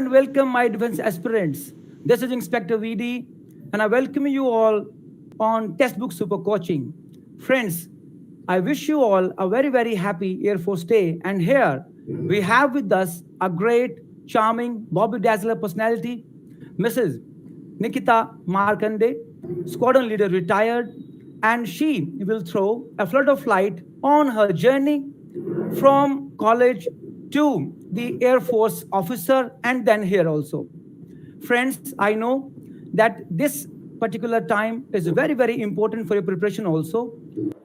and welcome my defense aspirants. This is Inspector VD, and I welcome you all on Textbook Super Coaching. Friends, I wish you all a very, very happy Air Force Day. And here we have with us a great, charming, Bobby Dazzler personality, Mrs. Nikita Markanday, squadron leader retired, and she will throw a flood of light on her journey from college to the Air Force officer and then here also. Friends, I know that this particular time is very, very important for your preparation also.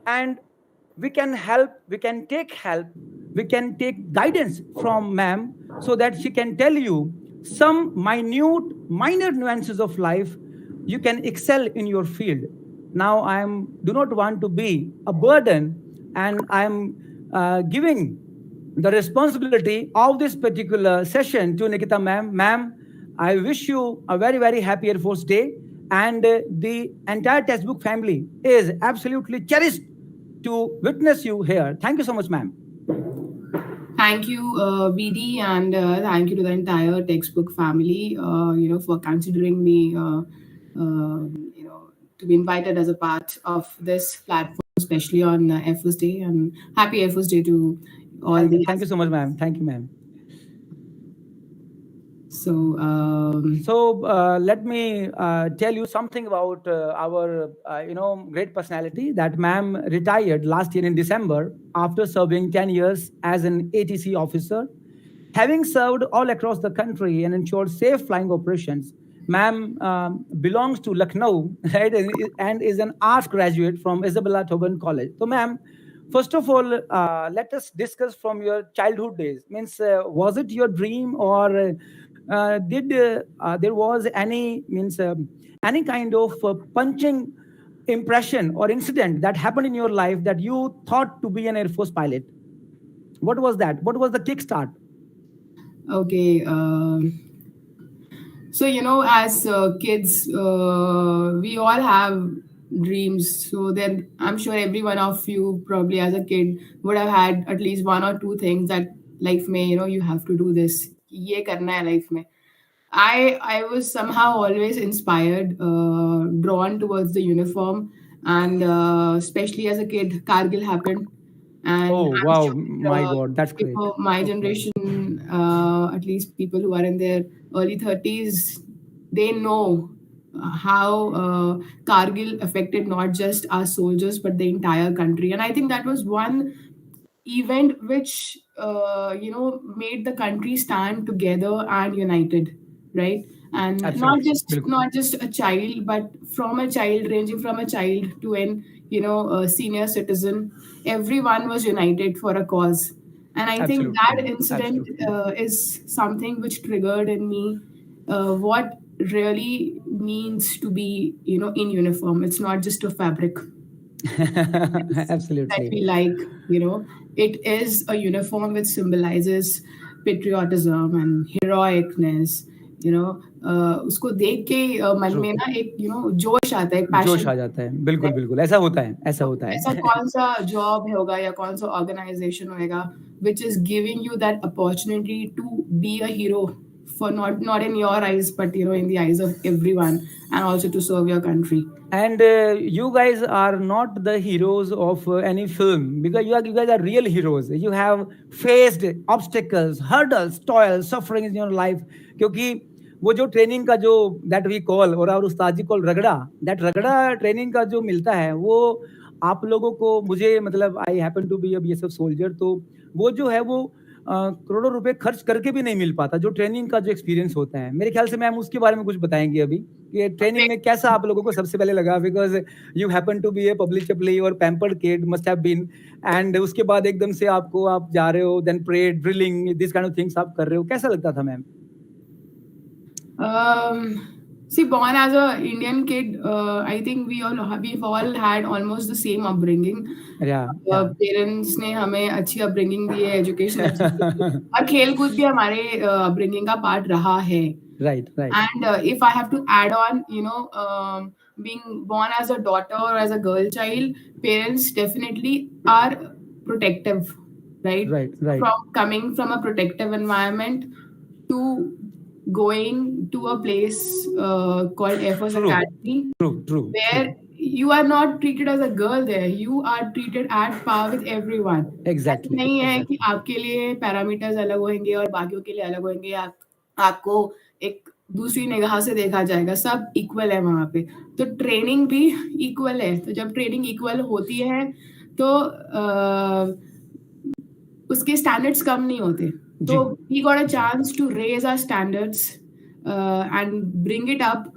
And we can help, we can take help, we can take guidance from ma'am so that she can tell you some minor nuances of life you can excel in your field. Now do not want to be a burden, and I'm giving the responsibility of this particular session to Nikita ma'am. Ma'am, I wish you a very, very happy Air Force Day, and the entire textbook family is absolutely cherished to witness you here. Thank you so much, ma'am. Thank you, VD, and thank you to the entire textbook family, for considering me, to be invited as a part of this platform, especially on Air Force Day. And happy Air Force Day to all. Thank you so much, ma'am. Thank you, ma'am. So, let me tell you something about our, great personality. That ma'am retired last year in December after serving 10 years as an ATC officer. Having served all across the country and ensured safe flying operations, ma'am belongs to Lucknow, right, and is an arts graduate from Isabella Tobin College. So, ma'am, first of all, let us discuss from your childhood days. Means, was it your dream, or did there was any kind of punching impression or incident that happened in your life that you thought to be an Air Force pilot? What was that? What was the kickstart? Okay. So, as kids, we all have dreams. So then I'm sure every one of you probably as a kid would have had at least one or two things that life may, you have to do this. Ye karna hai life mein. I was somehow always inspired, drawn towards the uniform, and especially as a kid, Kargil happened. And Oh, I'm wow. sure My God, that's great. my generation, at least people who are in their early 30s, they know how Kargil affected not just our soldiers but the entire country. And I think that was one event which made the country stand together and united, right? And Absolutely. not just a child, but from a child, ranging from a child to an a senior citizen, everyone was united for a cause. And I think Absolutely. that incident Absolutely. is something which triggered in me what really means to be in uniform. It's not just a fabric that Absolutely. we like, it is a uniform which symbolizes patriotism and heroicness. उसको देख के मन True. में ना एक जोश आता है, एक जोश पैशन। आ जाता है, बिल्कुल बिल्कुल, ऐसा होता है, ऐसा होता ऐसा है। कौन सा जॉब होगा या कौन सा ऑर्गेनाइजेशन होएगा which is giving you that opportunity to be a hero for not in your eyes but in the eyes of everyone, and also to serve your country. And you guys are not the heroes of any film, because you guys are real heroes. You have faced obstacles, hurdles, toils, sufferings in your life. क्योंकि वो जो training का जो that we call, और उस्ताद जी call रगड़ा, that रगड़ा training का जो मिलता है वो आप लोगों को, मुझे मतलब I happen to be a BSF soldier, तो वो जो है वो करोड़ों रुपए खर्च करके भी नहीं मिल पाता, जो ट्रेनिंग का जो एक्सपीरियंस होता है। मेरे ख्याल से मैम उसके बारे में कुछ बताएंगे अभी कि ट्रेनिंग में कैसा आप लोगों को सबसे पहले लगा, because you happen to be a publicly और pampered kid must have been, and उसके बाद एकदम से आप जा रहे हो, then parade, drilling, this kind of things आप कर रहे हो, कैसा लगता था ma'am? See, born as a Indian kid, I think we've all had almost the same upbringing. Yeah. Parents ने हमें अच्छी upbringing दी है, education अच्छी दी है, और खेल कूद भी हमारे upbringing का part रहा है. Right. And if I have to add on, being born as a daughter or as a girl child, parents definitely are protective, right? Right. From coming from a protective environment to going to a place called Air Force True, Academy, true, true, true. where you are not treated as a girl there. You are treated at par with everyone. ऐसा Exactly, नहीं है कि exactly. आपके लिए parameters अलग होंगे और बाकियों के लिए अलग होंगे. आपको एक दूसरी निगाह से देखा जाएगा. सब इक्वल है वहाँ पे. तो ट्रेनिंग भी इक्वल है. तो जब ट्रेनिंग इक्वल होती है तो उसके स्टैंडर्ड्स कम नहीं होते. तो जी. we got a chance to raise our standards and bring it up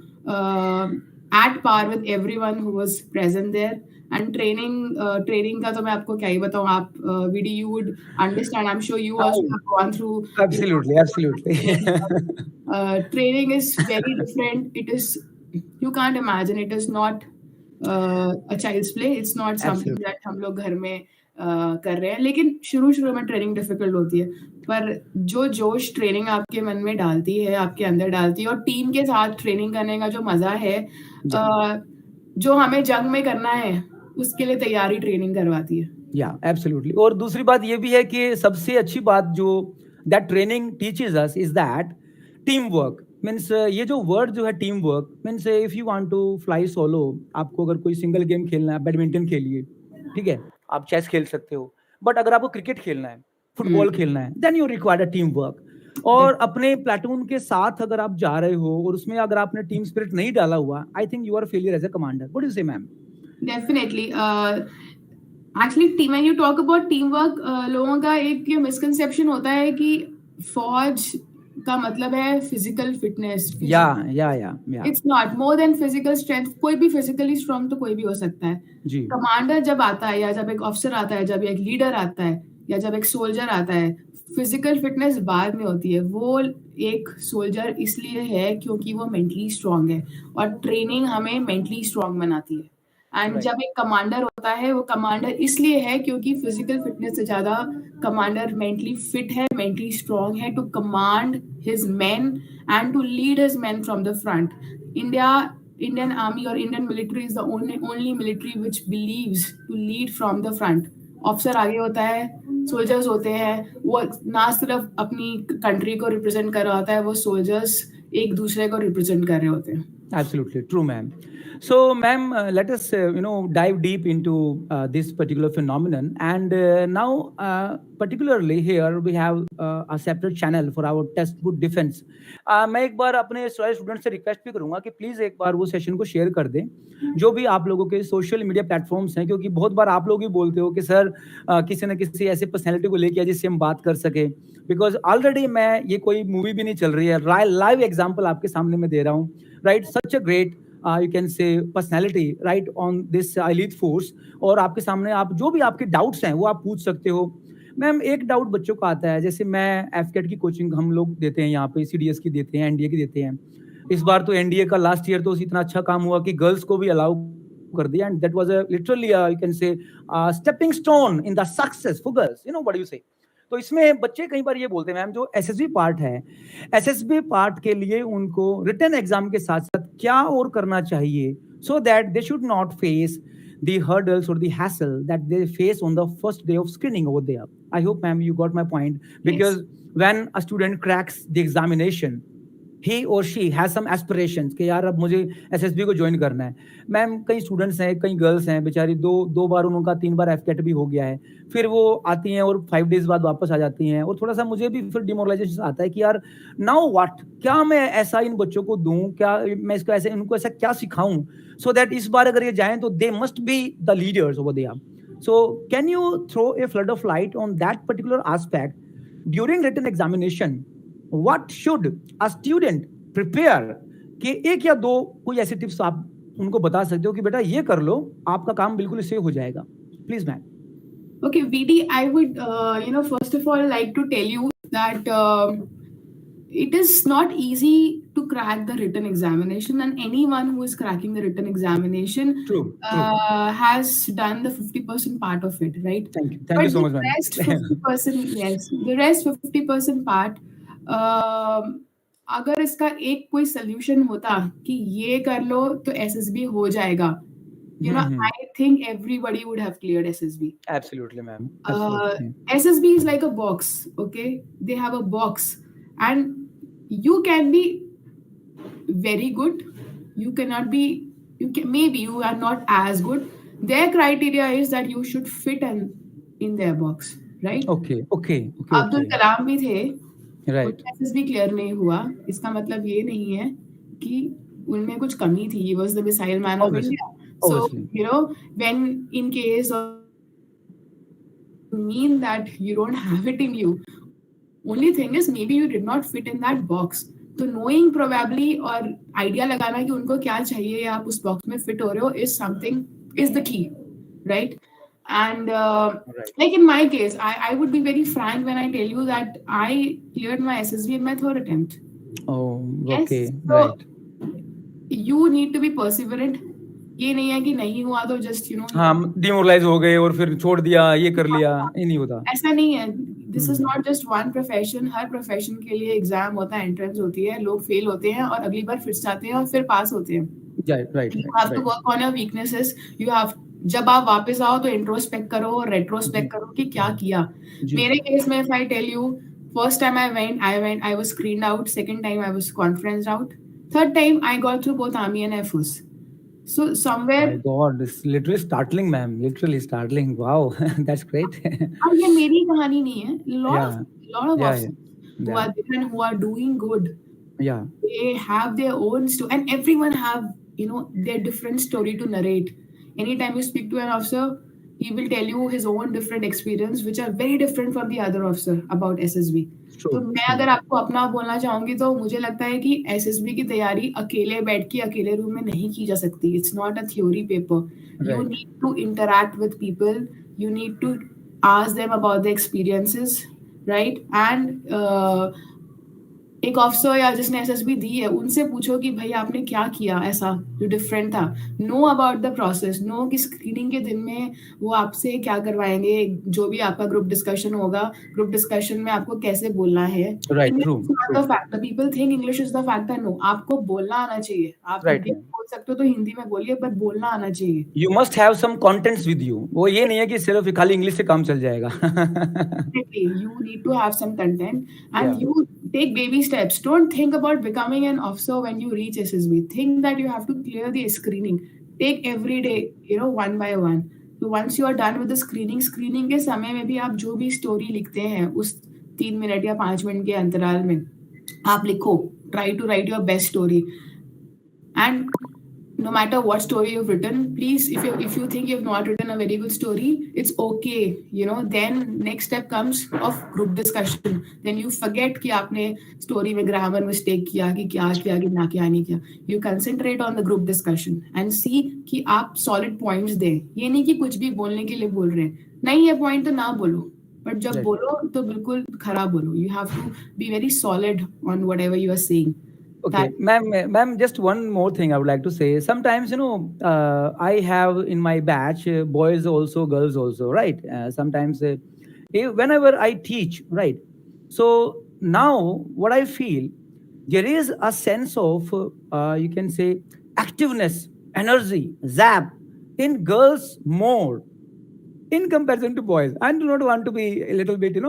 at par with everyone who was present there. And training का तो मैं आपको क्या ही बताऊँ. आप VD you would understand. I'm sure you also Oh, have gone through, absolutely, absolutely. training. Training is very different. It is, you can't imagine. It is not a child's play. It's not something Absolutely. that हम लोग घर में कर रहे हैं. लेकिन शुरू में ट्रेनिंग डिफिकल्ट होती है. पर जो जोश ट्रेनिंग आपके मन में डालती है, आपके अंदर डालती है, और टीम के साथ ट्रेनिंग करने का जो मजा है, जो हमें जंग में करना है, उसके लिए तैयारी ट्रेनिंग करवाती है. या एब्सोल्युटली. और दूसरी बात ये भी है कि सबसे अच्छी बात जो that training teaches us is that team work. Means ये जो वर्ड जो है team work, means if you want to fly solo, आपको अगर कोई सिंगल गेम खेलना है, बैडमिंटन खेलिए, ठीक है, आप चेस खेल सकते हो. बट अगर आपको क्रिकेट खेलना है, फुटबॉल खेलना है, then you require a team work. और अपने प्लेटून के साथ अगर आप जा रहे हो और उसमें अगर आपने टीम स्पिरिट नहीं डाला हुआ, I think you are failure as a commander. What do you say ma'am? Definitely. Actually when you talk about teamwork, लोगों का एक ये मिसकंसेप्शन होता है कि फौज का मतलब है फिजिकल फिटनेस. या it's not. More than physical strength. कोई भी फिजिकली स्ट्रांग तो कोई भी हो सकता है. जी. कमांडर जब आता है, या जब एक ऑफिसर आता है, जब एक लीडर आता है, या जब एक सोल्जर आता है, फिजिकल फिटनेस बाद में होती है. वो एक सोल्जर इसलिए है क्योंकि वो मेंटली स्ट्रांग है, और ट्रेनिंग हमें मेंटली स्ट्रांग बनाती है. एंड जब एक कमांडर होता है, वो कमांडर इसलिए है क्योंकि फिजिकल फिटनेस से ज्यादा कमांडर मेंटली फिट है, मेंटली स्ट्रांग है, to command his men and to lead his men from the front. Indian army or Indian military is the only military which believes to lead from the front. Officer आगे होता है, soldiers होते हैं. वो ना सिर्फ अपनी कंट्री को रिप्रेजेंट कर रहा होता है, वो सोल्जर्स एक दूसरे को रिप्रेजेंट कर रहे होते हैं. Absolutely true, ma'am. So, ma'am, let us dive deep into this particular phenomenon. And now, particularly here, we have a separate channel for our textbook defense. मैं एक बार अपने सारे स्टूडेंट से रिक्वेस्ट भी करूंगा कि प्लीज एक बार वो सेशन को शेयर कर दें, जो भी आप लोगों के सोशल मीडिया प्लेटफॉर्म्स हैं, क्योंकि बहुत बार आप लोग ही बोलते हो कि सर किसी न किसी ऐसे पर्सनैलिटी को लेके जिससे हम बात कर सके. बिकॉज ऑलरेडी मैं ये कोई मूवी भी नहीं चल रही है, लाइव एग्जाम्पल आपके सामने मैं दे रहा हूँ. Right, such a great you can say personality right on this elite force. और आपके सामने आप जो भी आपके डाउट्स हैं वो आप पूछ सकते हो. मैम, एक डाउट बच्चों का आता है, जैसे मैं एफकेट की कोचिंग हम लोग देते हैं यहाँ पे, सीडीएस की देते हैं, एनडीए की देते हैं. इस बार तो एनडीए का लास्ट ईयर तो इतना अच्छा काम हुआ कि गर्ल्स को भी अलाउ कर दिया, and that was literally you can say stepping stone in the success for girls. You know what you से. तो इसमें बच्चे कई बार ये बोलते हैं मैम, जो एसएसबी पार्ट है, एसएसबी पार्ट के लिए उनको रिटन एग्जाम के साथ साथ क्या और करना चाहिए, so that they should not face the hurdles or the hassle that they face on the first day of screening over there. I hope, ma'am, you got my point. Because when a student cracks the examination, he or she has some aspirations कि यार अब मुझे SSB को join करना है. Ma'am, कई students हैं, कई गर्ल्स हैं बेचारी, दो बार उनका 3 बार एफकेट भी हो गया है, फिर वो आती हैं और 5 डेज बाद वापस आ जाती हैं, और थोड़ा सा मुझे भी फिर डिमोरलाइजेशन आता है कि यार नाउ व्हाट, क्या मैं ऐसा इन बच्चों को दूं, क्या मैं इसको ऐसे इनको ऐसा क्या सिखाऊं, सो दैट इस बार अगर ये जाएं तो they must be the leaders over there. So can you throw a flood of light on that particular aspect during written examination? What should a student prepare? कि एक या दो कोई ऐसे टिप्स आप उनको बता सकते हो कि बेटा ये कर लो, आपका काम बिल्कुल इससे हो जाएगा. Please ma'am. Okay, VD, I would, first of all, like to tell you that it is not easy to crack the written examination, and anyone who is cracking the written examination True. has done the 50% part of it, right? Thank you so much, ma'am. ma'am. The rest 50%, yes, the rest 50% part, अगर इसका एक कोई solution होता कि ये कर लो तो SSB हो जाएगा, I think everybody would have cleared SSB. Absolutely, ma'am. Absolutely. SSB is like a box, okay? They have a box, and you can be very good, you cannot be, you can, maybe you are not as good. Their criteria is that you should fit in their box, right? Okay, okay, okay, Abdul okay. कलाम भी थे, Right. उनका SS भी clear नहीं हुआ, इसका मतलब ये नहीं है कि उनमें कुछ कमी थी. He was the missile man of Obviously. India. So, Obviously. when in case of mean that you don't have it in you, only thing is maybe you did not fit in that box. तो knowing probably और idea लगाना कि उनको क्या चाहिए या आप उस box में fit हो रहे हो is something, is the key, right? And Right. like in my case, I would be very frank when I tell you that I cleared my SSB in my third attempt. Oh, Yes, okay. so Right. you need to be perseverant. ये नहीं है कि नहीं हुआ तो just हाँ, demoralise हो गए और फिर छोड़ दिया, ये कर लिया, ये नहीं होता. ऐसा नहीं है. This is not just one profession. Her profession के लिए एग्जाम होता है, एंट्रेंस होती है, लोग फेल होते हैं और अगली बार फिर से आते हैं और फिर पास होते हैं. Right, right, You right, have to right. work on your weaknesses. You have, जब आप वापस आओ तो इंट्रोस्पेक्ट करो और रेट्रोस्पेक्ट करो कि क्या किया. मेरे केस में if I tell you, first time I was screened out. Second time I was conferenced out. Third time I got through both Army and Air Force. So My somewhere, God, it's literally startling, ma'am. Literally startling. Wow, that's great. और ये मेरी कहानी नहीं है. Yeah, Lot of yeah, officers who yeah, are there and who are doing good, yeah. they have their own story, and everyone have their different story to narrate. Anytime you speak to an officer, he will tell you his own different experience which are very different from the other officer about SSB. तो True. मैं अगर आपको अपना बोलना चाहूंगी तो मुझे लगता है कि एसएसबी की तैयारी अकेले बैठ के अकेले रूम में नहीं की जा सकती. It's not a theory paper. You Right. Need to interact with people, you need to ask them about the experiences, right? And एक ऑफिसर या जिसने एसएसबी दी है उनसे पूछो कि भाई आपने क्या किया ऐसा जो डिफरेंट था. Know about the process, know कि स्क्रीनिंग के दिन में वो आपसे क्या करवाएंगे, जो भी आपका ग्रुप डिस्कशन होगा, ग्रुप डिस्कशन में आपको कैसे बोलना है. Right. English True. Is not the True. Factor. People think English is the factor. No, आपको बोलना आना चाहिए. आप Right, हिंदी में ma'am. बोल सकते हो तो हिंदी में बोलिए, पर बोलना आना चाहिए. You must have some contents with you. वो ये नहीं है कि सिर्फ खाली इंग्लिश से काम चल जाएगा. Definitely, you need to have some content, and Yeah. you take baby steps. Don't think about becoming an officer when you reach SSB. Think that you have to clear the screening. Take every day, one by one. So once you are done with the screening के समय में भी आप जो भी story लिखते हैं उस 3 मिनट या 5 मिनट के अंतराल में आप लिखो. Try to write your best story. And no matter what story you've written, please, if you think you've not written a very good story, it's okay. Then next step comes of group discussion. Then you forget कि आपने story में grammar mistake किया, कि क्या किया कि ना क्या नहीं किया. You concentrate on the group discussion and see कि आप solid points दें. ये नहीं कि कुछ भी बोलने के लिए बोल रहे हैं. नहीं है point तो ना बोलो. But जब Right. बोलो तो बिल्कुल खराब बोलो. You have to be very solid on whatever you are saying. Okay, ma'am, just one more thing I would like to say. Sometimes, I have in my batch boys also, girls also, right? Sometimes, whenever I teach, right? So now, what I feel, there is a sense of, you can say, activeness, energy, zap in girls more in comparison to boys. I do not want to be a little bit,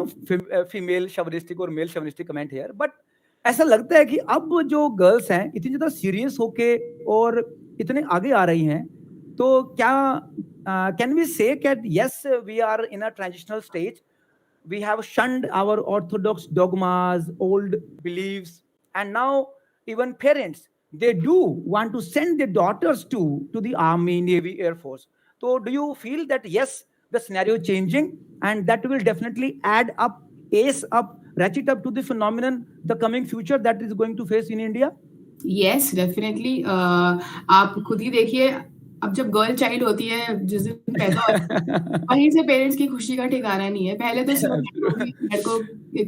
female chauvinistic or male chauvinistic comment here, but ऐसा लगता है कि अब जो girls हैं इतनी ज्यादा serious होके और इतने आगे आ रही हैं, तो क्या can we say that yes we are in a transitional stage. We have shunned our orthodox dogmas, old beliefs, and now even parents, they do want to send their daughters to the army, navy, air force. So do you feel that yes, the scenario changing, and that will definitely add up, ace up, ratchet up to the phenomenon, the coming future that is going to face in India? Yes definitely. आप खुद ही देखिए, अब जब girl child होती है जिस दिन पैदा होती है, वहीं से पेरेंट्स की खुशी का ठिकाना नहीं है. पहले तो सिर्फ लड़कों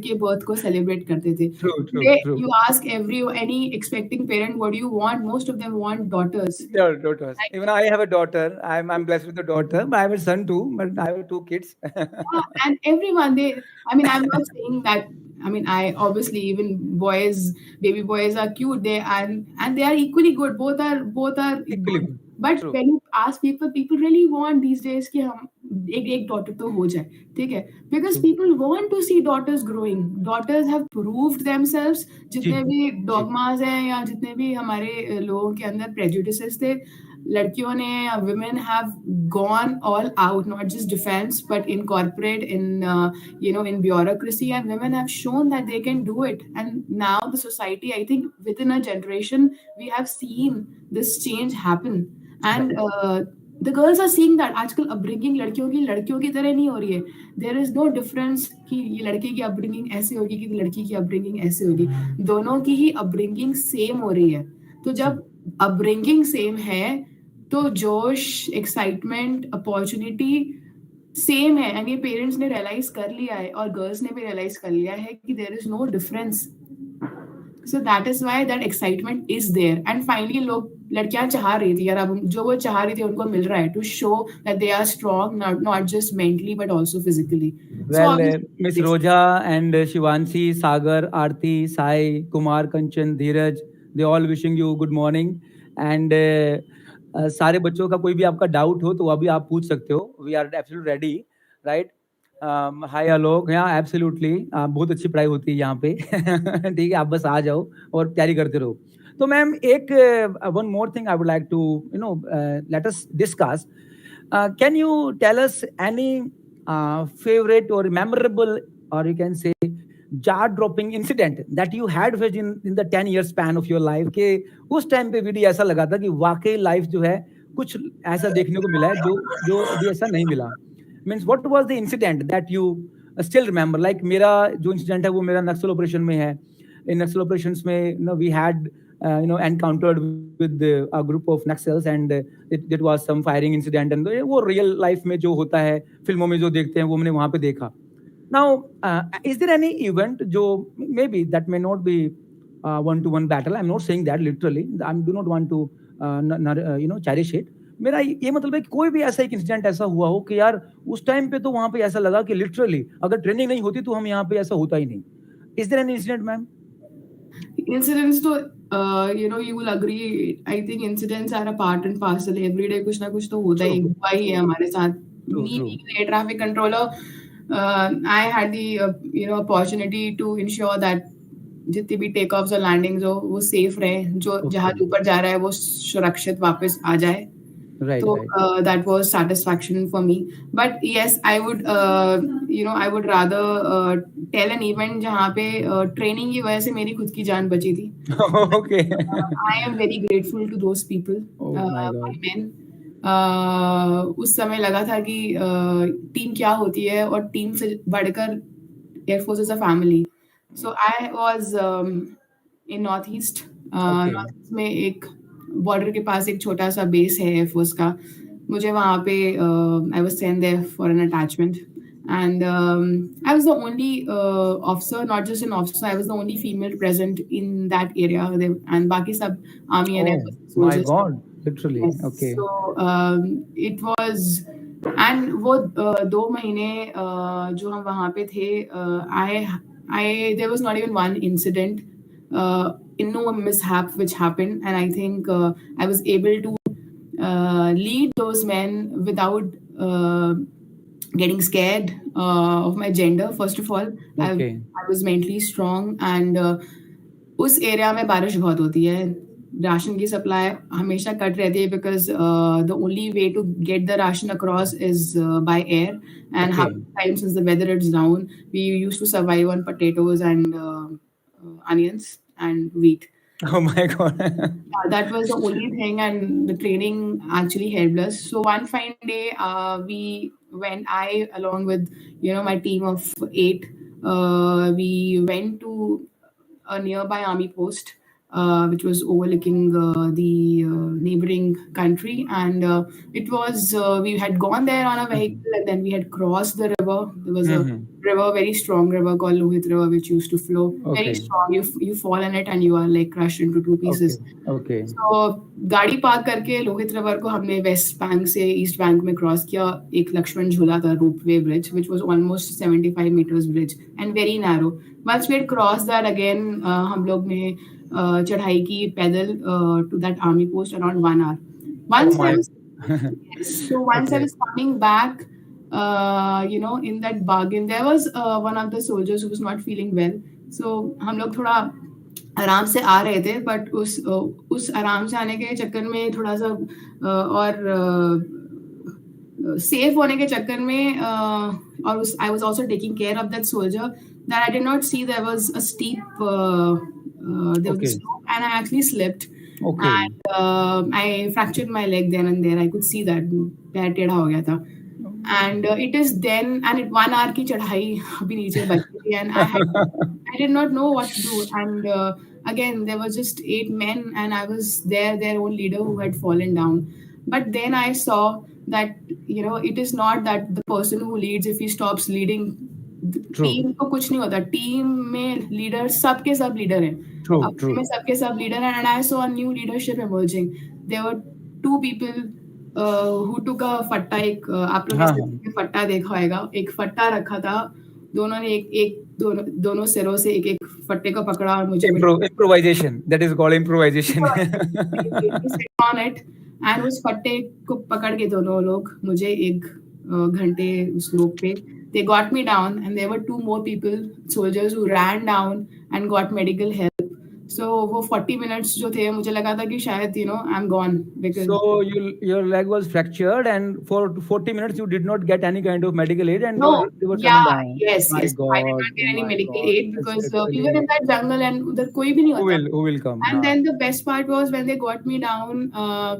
के बर्थ को सेलिब्रेट करते थे. True. You ask any expecting parent what do you want, most of them want daughters. Daughters. Even I have a daughter. I'm blessed with a daughter, but I have a son too. But I have two kids. And everyone, I'm not saying that. I obviously, even boys, baby boys are cute. And they are equally good. Both are Equally good. good. But True. when you ask people really want these days कि हम एक एक daughter तो हो जाए, ठीक है, because people want to see daughters growing, daughters have proved themselves, जी जितने भी जी डॉगमास हैं या जितने भी हमारे लोगों के अंदर प्रेजुडिसेस थे, लड़कियों ने या women have gone all out, not just defense but in corporate, in in bureaucracy, and women have shown that they can do it. And now the society, I think within a generation, we have seen this change happen. And right the girls are seeing that आजकल upbringing लड़कियों की तरह नहीं हो रही है. There is no difference कि ये लड़के की अपब्रिंगिंग ऐसे होगी कि लड़की की अपब्रिंगिंग ऐसे होगी. दोनों की ही अपब्रिंगिंग सेम हो रही है. तो जी जब अपब्रिंगिंग सेम है तो जोश, एक्साइटमेंट, अपॉर्चुनिटी सेम है. एंड ये पेरेंट्स ने रियलाइज कर लिया है और गर्ल्स ने भी रियलाइज कर लिया है कि there is no difference. So that is why that excitement is there. And finally लोग, लड़कियां चाह रही थी यार, अब जो वो चाह रही थी उनको मिल रहा है, to show that they are strong, not just mentally but also physically. So Well, Miss obviously Roja and Shivanshi, Sagar, Aarti, Sai, Kumar, Kanchan, Dheeraj, they all wishing you good morning. And सारे बच्चों का कोई भी आपका doubt हो तो अभी आप पूछ सकते हो. We are absolutely ready, right. Hi Alok, हाँ एब्सोल्युटली, बहुत अच्छी पढ़ाई होती है यहाँ पे. ठीक है, आप बस आ जाओ और तैयारी करते रहो. तो मैम एक one more thing I would like to let us discuss. Can you tell us any favorite or memorable, or you can say jaw-dropping incident that you had faced in the 10 year span of your life, के उस time पे भी ऐसा लगा था कि वाकई life जो है कुछ ऐसा देखने को मिला है जो जो अभी ऐसा नहीं मिला. Means what was the incident that you still remember. Like मेरा जो इंसिडेंट है वो मेरा नक्सल ऑपरेशन में है. in Naxal operations में we had encountered with a group of Naxals, and it was some firing incident, and वो real life में जो होता है, फिल्मों में जो देखते हैं वो हमने वहाँ पे देखा. Now, is there any event जो maybe that may not be one-to-one battle? I'm not saying that literally. I do not want to cherish it. मेरा ये मतलब है कि कोई भी ऐसा एक इंसिडेंट ऐसा हुआ हो कि यार उस टाइम पे तो वहाँ पे ऐसा लगा कि लिटरली अगर ट्रेनिंग नहीं होती तो हम यहाँ पे ऐसा होता ही नहीं. Is there any incident, ma'am? Incidents to you will agree, I think incidents are a part and parcel. Every day कुछ ना कुछ तो होता ही हुआ ही है हमारे साथ. True, Me true. being an air traffic controller, I had the opportunity to ensure that जितनी भी टेक ऑफ्स और लैंडिंग्स हो वो सेफ रहे, जो जहाज ऊपर जा रहा है वो सुरक्षित वापस आ जाए. Right, So right. that was satisfaction for me. But yes, I would I would rather tell an event जहाँ पे ट्रेनिंग की वजह से मेरी खुद की जान बची थी. Okay. I am very grateful to those people, Oh my my God. men. उस समय लगा था कि टीम क्या होती है और टीम से बढ़कर air force is a family. So I was in north east. Okay. North east में एक बॉर्डर के पास एक छोटा सा बेस है एयरफोर्स का. मुझे वहाँ पे I was sent there for an attachment, and I was the only officer, not just an officer, I was the only female present in that area. And baki sab army and air Oh force my soldiers. God. Literally. Yes. Okay. So it was, and वो 2 महीने जो हम वहाँ पे थे, there was not even one incident, in no mishap which happened, and I think I was able to lead those men without getting scared of my gender. First of all, Okay. I was mentally strong, and उस area में बारिश बहुत होती है. Ration की supply हमेशा cut रहती है because the only way to get the ration across is by air, and half the time since the weather is down, we used to survive on potatoes and onions and wheat. Oh my God. That was the only thing, and the training actually helped us. So one fine day, I along with my team of 8, we went to a nearby army post, which was overlooking the neighboring country, and it was we had gone there on a vehicle, and then we had crossed the river. There was a river, very strong river called Lohit River, which used to flow very Okay. strong. You fall in it and you are like crushed into 2 pieces. Okay. So गाड़ी park करके Lohit river को हमने West Bank से east bank में cross किया. एक लक्ष्मण झूला था, ropeway bridge, which was almost 75 meters bridge and very narrow. Once we had crossed that again, हम लोग ने चढ़ाई की पैदल to that army post around 1 hour. Once Oh my. I was I was coming back, in that bargain, there was one of the soldiers who was not feeling well. So हम लोग थोड़ा आराम से आ रहे थे, बट उस आराम से आने के चक्कर में थोड़ा सा और सेफ होने के चक्कर में और उस I was also taking care of that soldier that I did not see there was a steep there was a Okay. slope and I actually slipped Okay. and I fractured my leg then and there. I could see that पैर टेढ़ा हो गया था and it is then and it 1 hour की चढ़ाई अभी नीचे बची थी and I did not know what to do and again there was just 8 men and I was their own leader who had fallen down. But then I saw that it is not that the person who leads, if he stops leading, True. Team को कुछ नहीं होता. Team में leader सबके सब leader हैं. True. अपने True. में सबके सब लीडर हैं. And I saw a new leadership emerging. There were 2 people who took a फट्टा. एक आप लोग ने फट्टा देखा होगा. एक फट्टा रखा था. दोनों ने एक दोनों सिरों से एक एक फट्टे को पकड़ा और मुझे improvisation. That is called improvisation. sit on it. And उस फट्टे को पकड़ के दोनों लोग मुझे 1 घंटे उस रोप पे they got me down and there were 2 more people, soldiers, who ran down and got medical help. So वो 40 minutes जो थे मुझे लगा था कि शायद I'm gone because So your leg was fractured and for 40 minutes you did not get any kind of medical aid and no you were yeah coming down. yes My yes God, I did not get any my medical God. aid because It's we were in that jungle and उधर कोई भी नहीं होता. who will come? And then the best part was when they got me down,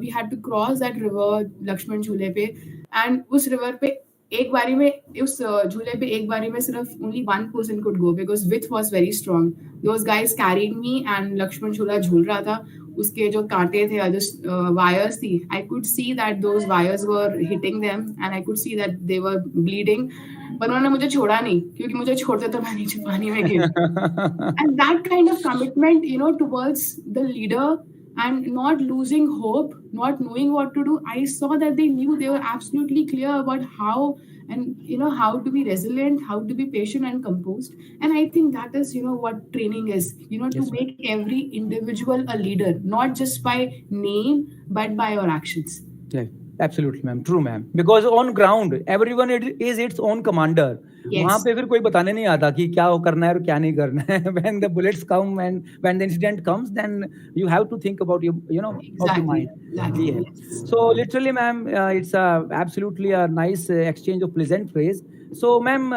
we had to cross that river Lakshman झूले पे and उस river पे एक बारी में उस झूले पे एक बारी में सिर्फ only 1 person could go because width was very strong. Those guys carried me and Lakshman झूला झूल रहा था. उसके जो कांटे थे just wires थी. I could see that those wires were hitting them and I could see that they were bleeding. पर उन्होंने मुझे छोड़ा नहीं क्योंकि मुझे छोड़ते तो मैं नीचे पानी में गिर. And that kind of commitment, towards the leader and not losing hope, not knowing what to do, I saw that they knew, they were absolutely clear about how and how to be resilient, how to be patient and composed. And I think that is what training is, to make every individual a leader, not just by name but by your actions. Yeah, absolutely, ma'am. True, ma'am. Because on ground, everyone is its own commander. Yes. वहाँ पे फिर कोई बताने नहीं आता कि क्या करना है और क्या नहीं करना है. When the bullets come and when the incident comes, then you have to think about your, of your mind. Exactly. Yeah. Yes. So literally, ma'am, it's absolutely a nice exchange of pleasant phrase. So, ma'am,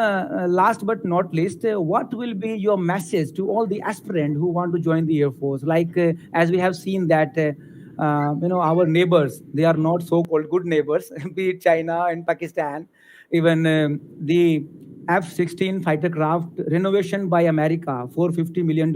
last but not least, what will be your message to all the aspirants who want to join the Air Force? Like, as we have seen that, our neighbors, they are not so-called good neighbors, be it China and Pakistan, even the F-16 fighter craft renovation by America, $450 million,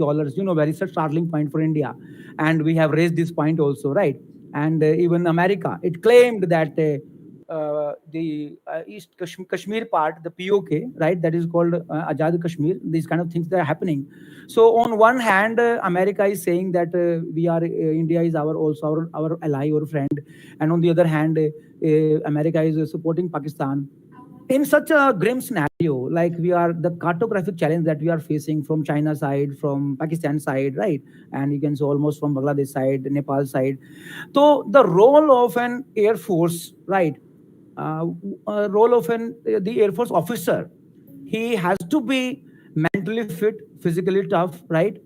very such startling point for India. And we have raised this point also, right? And even America, it claimed that the East Kashmir part, the POK, right? That is called Azad Kashmir. These kind of things that are happening. So on one hand, America is saying that India is also our ally or friend, and on the other hand, America is supporting Pakistan. In such a grim scenario, like we are the cartographic challenge that we are facing from China side, from Pakistan side, right? And you can say almost from Bangladesh side, Nepal side. So the role of an Air Force, right? Role of the Air Force officer, he has to be mentally fit, physically tough, right?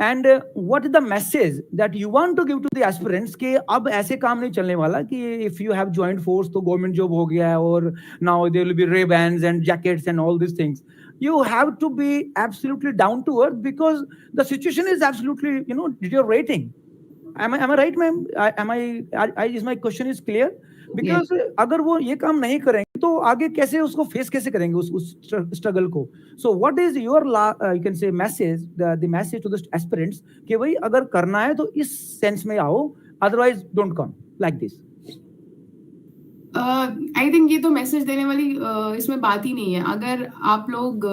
And what is the message that you want to give to the aspirants कि अब ऐसे काम नहीं चलने वाला कि if you have joined force तो government job हो गया है और now there will be Ray-Bans and jackets and all these things. You have to be absolutely down to earth because the situation is absolutely deteriorating. Am I right, ma'am? Is my question is clear? Because अगर वो ये काम नहीं करेंगे तो आगे कैसे उसको फेस कैसे करेंगे उस स्ट्रगल को. So what is your you can say message, the message to the aspirants कि भाई अगर करना है तो इस सेंस में आओ, otherwise don't come like this. I think ये तो मैसेज देने वाली इसमें बात ही नहीं है. अगर आप लोग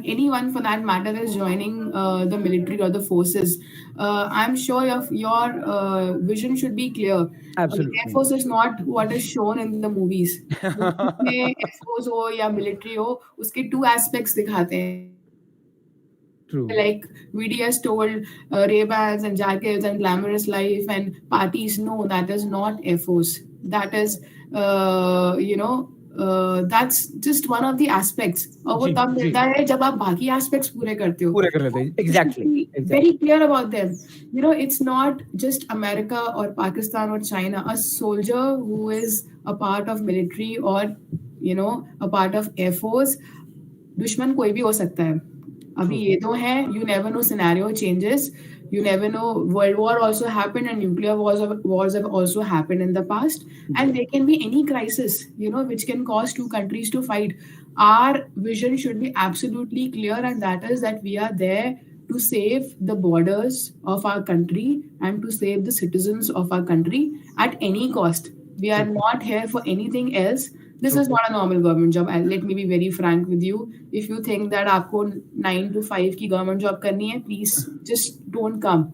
anyone for that matter is joining the military or the forces, I'm sure your vision should be clear. Absolutely. Air Force is not what is shown in the movies. Air Force हो या military हो, उसके 2 aspects दिखाते हैं. True. Like VDS told Ray-Bans and jackets and glamorous life and parties. No, that is not Air Force. That is that's just one of the aspects. और वो जी तब जी मिलता है जब आप बाकी aspects पूरे करते हो. पूरे कर लेते हैं You should exactly be very exactly clear about them. You know, it's not just America or Pakistan or China. A soldier who is a part of military or, you know, a part of Air Force, दुश्मन कोई भी हो सकता है. अभी true ये तो है, you never know, scenario changes. You never know. World War also happened, and nuclear wars have also happened in the past. जी And there can be any crisis, you know, which can cause two countries to fight. Our vision should be absolutely clear, and that is that we are there to save the borders of our country and to save the citizens of our country at any cost. We are true not here for anything else. This true is not a normal government job. Let me be very frank with you. If you think that आपको 9 to 5 की government job करनी है, please just don't come,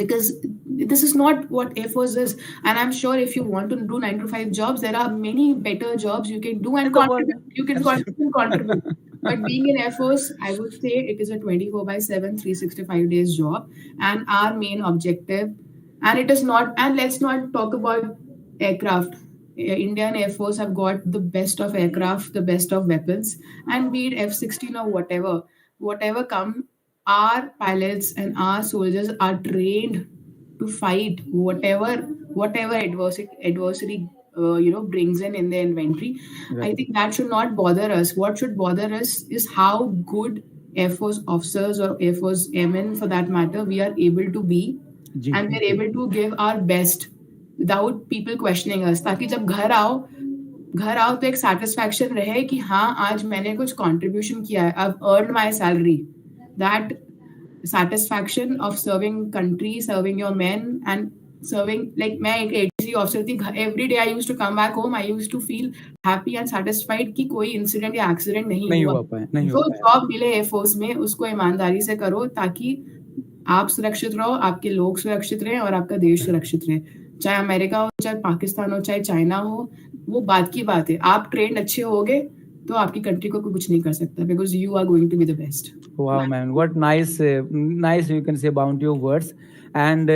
because this is not what Air Force is. And I'm sure if you want to do 9 to 5 jobs, there are many better jobs you can do in and the contribute. World You can contribute. But being in Air Force, I would say it is a 24/7, 365 days job. And our main objective, and it is not, and let's not talk about aircraft. Indian Air Force have got the best of aircraft, the best of weapons, and be it F-16 or whatever come, our pilots and our soldiers are trained to fight whatever adversity brings in the inventory. I right think that should not bother us. What should bother us is how good Air Force officers or Air Force airmen, for that matter, we are able to be, जी and we're जी able to give our best without people questioning us. ताकि जब घर आओ तो एक satisfaction रहे कि हाँ आज मैंने कुछ contribution किया है. I've earned my salary. That satisfaction of serving country, serving your men, and serving, like मैं एक ATC officer थी. Every day I used to come back home. I used to feel happy and satisfied कि कोई incident या accident नहीं नहीं हुआ. हुआ पाया नहीं हो जो पाया जॉब मिले एयर फोर्स में उसको ईमानदारी से करो, ताकि आप सुरक्षित रहो, आपके लोग सुरक्षित रहें और आपका देश सुरक्षित रहे. चाहे अमेरिका हो, चाहे पाकिस्तान हो, चाहे चाइना हो, वो बात की बात है. आप ट्रेंड अच्छे होगे तो आपकी कंट्री को कोई कुछ नहीं कर सकता, because you are going to be the best. Wow, man, what nice you can say about your words, and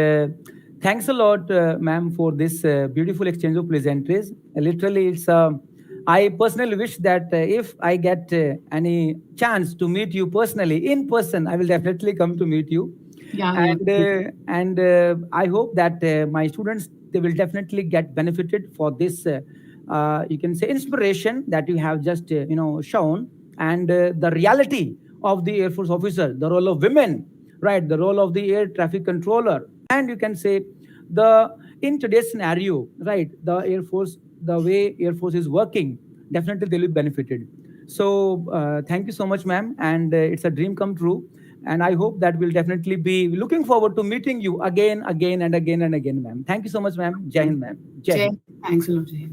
thanks a lot, ma'am, for this beautiful exchange of pleasantries. Literally, I personally wish that if I get any chance to meet you personally in person, I will definitely come to meet you, Yeah, yeah. and I hope that my students, they will definitely get benefited for this. You can say inspiration that you have just shown, and the reality of the Air Force officer, the role of women, right, the role of the air traffic controller, and you can say the in today's scenario, right, the Air Force, the way Air Force is working, definitely they will be benefited. So thank you so much, ma'am, and it's a dream come true. And I hope that we'll definitely be looking forward to meeting you again, again, and again, and again, ma'am. Thank you so much, ma'am. Jai Hind, ma'am. Jai Jay, Hind. thanks a lot, Jay.